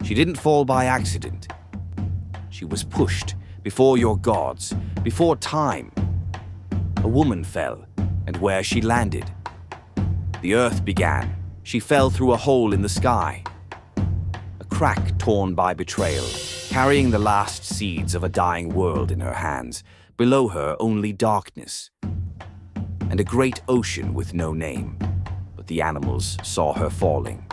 She didn't fall by accident. She was pushed before your gods, before time. A woman fell, and where she landed. The earth began. She fell through a hole in the sky. A crack torn by betrayal, carrying the last seeds of a dying world in her hands. Below her, only darkness. And a great ocean with no name. But the animals saw her falling.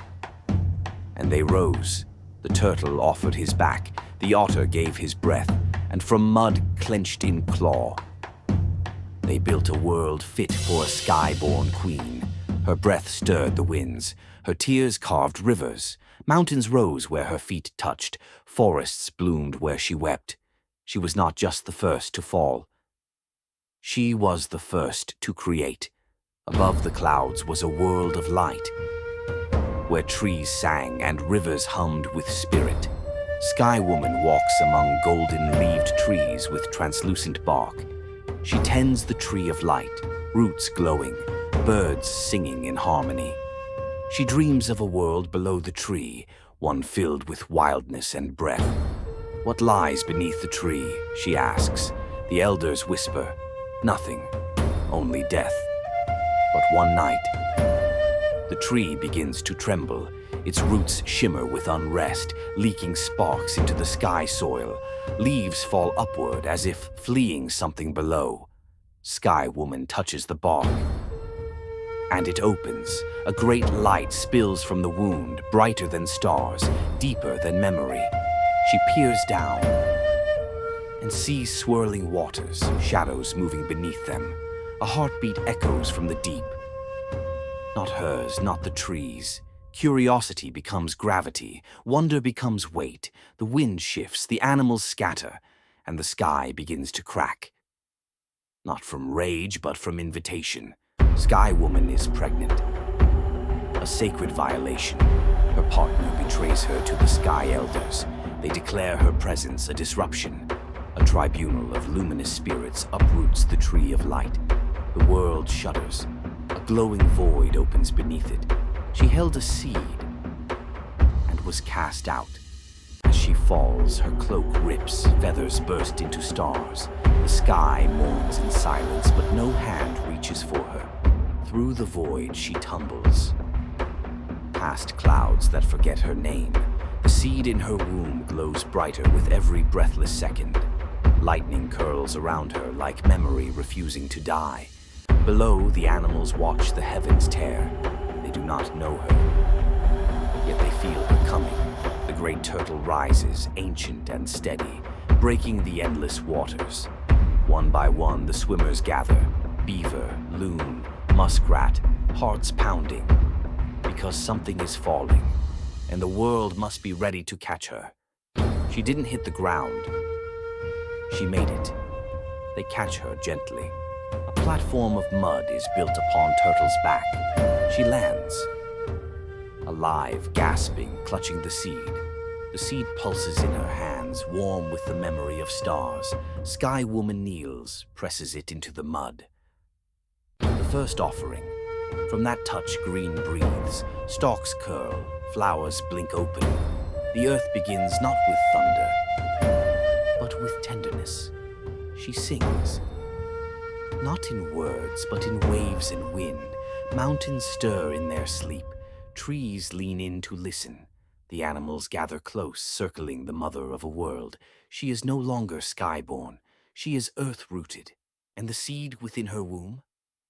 And they rose. The turtle offered his back. The otter gave his breath. And from mud clenched in claw. They built a world fit for a sky-born queen. Her breath stirred the winds. Her tears carved rivers. Mountains rose where her feet touched. Forests bloomed where she wept. She was not just the first to fall. She was the first to create. Above the clouds was a world of light, where trees sang and rivers hummed with spirit. Sky Woman walks among golden-leaved trees with translucent bark. She tends the tree of light, roots glowing, birds singing in harmony. She dreams of a world below the tree, one filled with wildness and breath. What lies beneath the tree, she asks. The elders whisper, nothing, only death. But one night, the tree begins to tremble. Its roots shimmer with unrest, leaking sparks into the sky soil. Leaves fall upward as if fleeing something below. Sky Woman touches the bark, and it opens. A great light spills from the wound, brighter than stars, deeper than memory. She peers down and sees swirling waters, shadows moving beneath them. A heartbeat echoes from the deep. Not hers, not the trees. Curiosity becomes gravity. Wonder becomes weight. The wind shifts, the animals scatter, and the sky begins to crack. Not from rage, but from invitation. Sky Woman is pregnant. A sacred violation. Her partner betrays her to the Sky Elders. They declare her presence a disruption. A tribunal of luminous spirits uproots the tree of light. The world shudders. A glowing void opens beneath it. She held a seed and was cast out. As she falls, her cloak rips, feathers burst into stars. The sky mourns in silence, but no hand reaches for her. Through the void she tumbles, past clouds that forget her name. The seed in her womb glows brighter with every breathless second. Lightning curls around her like memory refusing to die. Below, the animals watch the heavens tear. They do not know her, yet they feel her coming. The great turtle rises, ancient and steady, breaking the endless waters. One by one, the swimmers gather. Beaver, loon, muskrat, hearts pounding. Because something is falling, and the world must be ready to catch her. She didn't hit the ground. She made it. They catch her gently. A platform of mud is built upon Turtle's back. She lands, alive, gasping, clutching the seed. The seed pulses in her hands, warm with the memory of stars. Sky Woman kneels, presses it into the mud. The first offering. From that touch, green breathes. Stalks curl, flowers blink open. The earth begins not with thunder, but with tenderness. She sings. Not in words, but in waves and wind. Mountains stir in their sleep. Trees lean in to listen. The animals gather close, circling the mother of a world. She is no longer skyborn. She is earth-rooted. And the seed within her womb?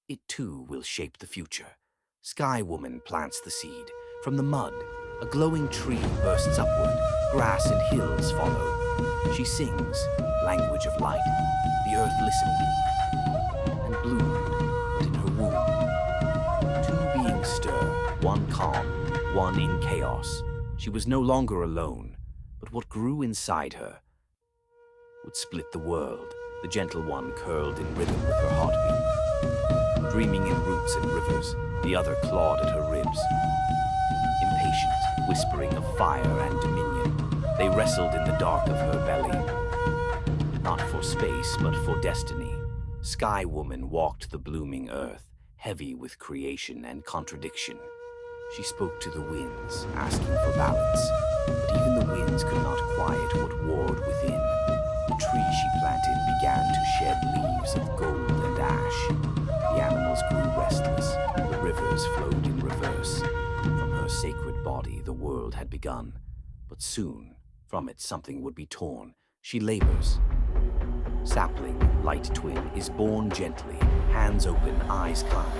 It too will shape the future. Sky Woman plants the seed. From the mud, a glowing tree bursts upward. Grass and hills follow. She sings, language of light. The earth listened and bloomed, but in her womb. Two beings stir, one calm, one in chaos. She was no longer alone, but what grew inside her would split the world. The gentle one curled in rhythm with her heartbeat. Dreaming in roots and rivers, the other clawed at her ribs. Impatient, whispering of fire and dominion, they wrestled in the dark of her belly. Not for space, but for destiny. Sky Woman walked the blooming earth, heavy with creation and contradiction. She spoke to the winds, asking for balance, but even the twins could not quiet what warred within. The tree she planted began to shed leaves of gold and ash. The animals grew restless. The rivers flowed in reverse. From her sacred body, the world had begun. But soon, from it something would be torn. She labors. Sapling, light twin, is born gently, hands open, eyes kind.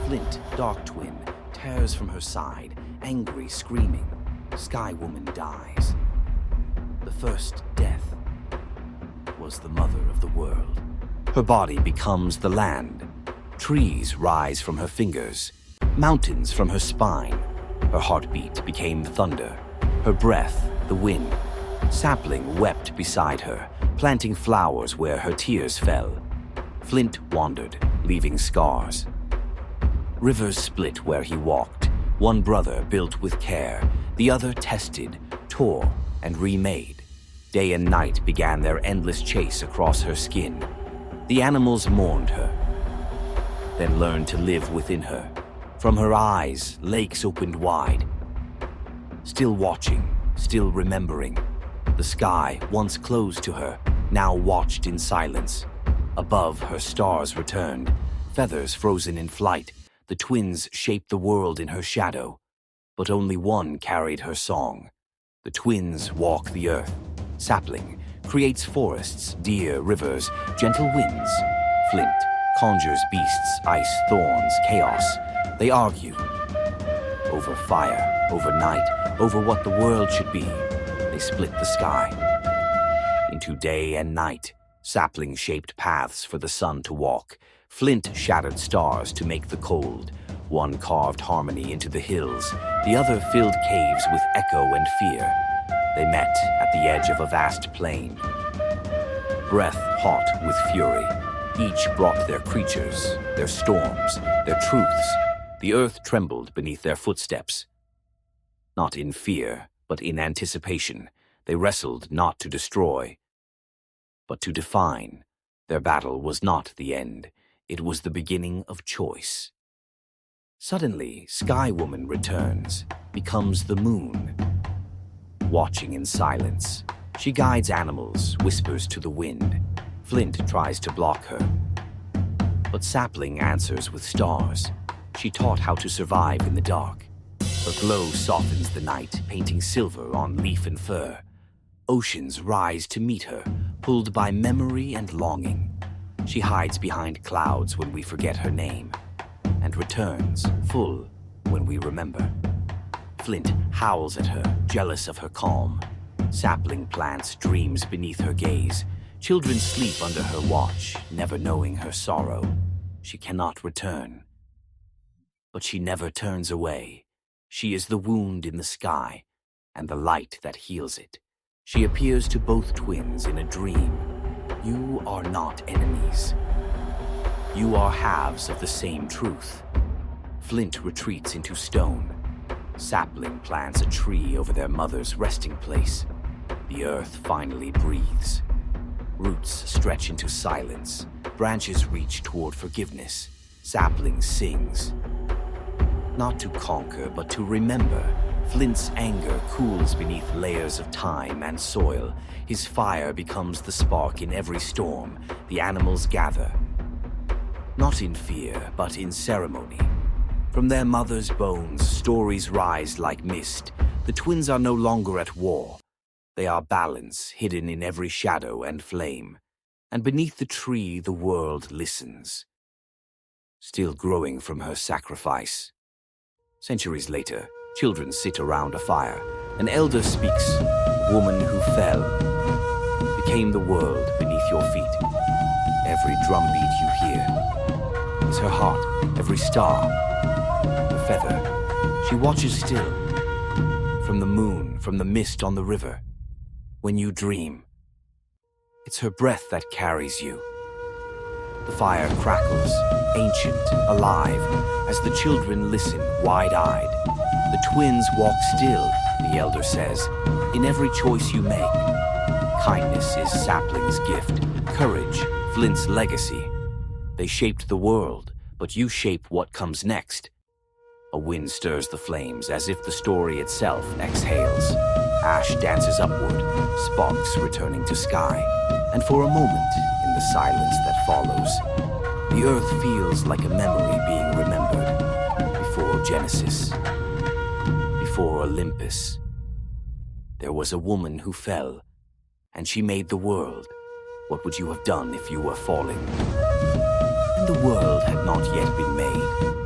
Flint, dark twin, tears from her side, angry, screaming. Sky woman dies. The first death was the mother of the world. Her body becomes the land. Trees rise from her fingers, mountains from her spine. Her heartbeat became thunder, her breath the wind. Sapling wept beside her, planting flowers where her tears fell. Flint wandered, leaving scars. Rivers split where he walked. One brother built with care, the other tested, tore, and remade. Day and night began their endless chase across her skin. The animals mourned her, then learned to live within her. From her eyes, lakes opened wide. Still watching, still remembering. The sky, once closed to her, now watched in silence. Above, her stars returned, feathers frozen in flight. The twins shaped the world in her shadow, but only one carried her song. The twins walk the earth. Sapling creates forests, deer, rivers, gentle winds. Flint conjures beasts, ice, thorns, chaos. They argue over fire, over night, over what the world should be. They split the sky into day and night. Sapling shaped paths for the sun to walk. Flint shattered stars to make the cold. One carved harmony into the hills. The other filled caves with echo and fear. They met at the edge of a vast plain. Breath hot with fury. Each brought their creatures, their storms, their truths. The earth trembled beneath their footsteps. Not in fear, but in anticipation. They wrestled not to destroy, but to define. Their battle was not the end. It was the beginning of choice. Suddenly, Sky Woman returns, becomes the moon. Watching in silence, she guides animals, whispers to the wind. Flint tries to block her, but Sapling answers with stars. She taught how to survive in the dark. Her glow softens the night, painting silver on leaf and fur. Oceans rise to meet her, pulled by memory and longing. She hides behind clouds when we forget her name, and returns, full, when we remember. Flint howls at her, jealous of her calm. Sapling plants dreams beneath her gaze. Children sleep under her watch, never knowing her sorrow. She cannot return. But she never turns away. She is the wound in the sky, and the light that heals it. She appears to both twins in a dream. You are not enemies. You are halves of the same truth. Flint retreats into stone. Sapling plants a tree over their mother's resting place. The earth finally breathes. Roots stretch into silence. Branches reach toward forgiveness. Sapling sings. Not to conquer, but to remember. Flint's anger cools beneath layers of time and soil. His fire becomes the spark in every storm. The animals gather. Not in fear, but in ceremony. From their mother's bones, stories rise like mist. The twins are no longer at war. They are balance, hidden in every shadow and flame. And beneath the tree, the world listens. Still growing from her sacrifice. Centuries later, children sit around a fire. An elder speaks, woman who fell, became the world beneath your feet. Every drumbeat you hear is her heart, every star, her feather. She watches still, from the moon, from the mist on the river. When you dream, it's her breath that carries you. The fire crackles, ancient, alive, as the children listen, wide-eyed. The twins walk still, the elder says, in every choice you make. Kindness is Sapling's gift, courage, Flint's legacy. They shaped the world, but you shape what comes next. A wind stirs the flames as if the story itself exhales. Ash dances upward, sparks returning to sky, and for a moment, in the silence that follows, the earth feels like a memory being remembered. Before Genesis, before Olympus, there was a woman who fell, and she made the world. What would you have done if you were falling? And the world had not yet been made.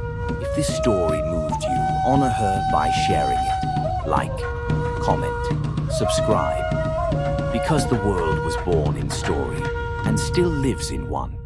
If this story moved you, honor her by sharing it. Like, comment, subscribe. Because the world was born in story and still lives in one.